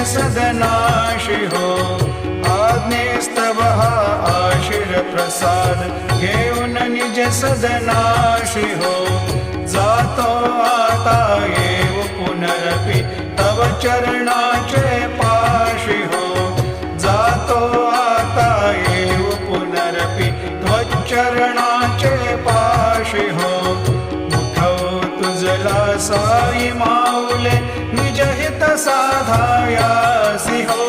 सदनाशी हो आज्ञेस्तव आशीर प्रसाद घेऊन निज सदनाशी हो जातो आता येऊ पुनरपि तव चरणाचे पाशी हो जातो आता येऊ पुनरपि तव चरणाचे पाशी हो उठव तुझला साई माऊले निज हित साधायासी हो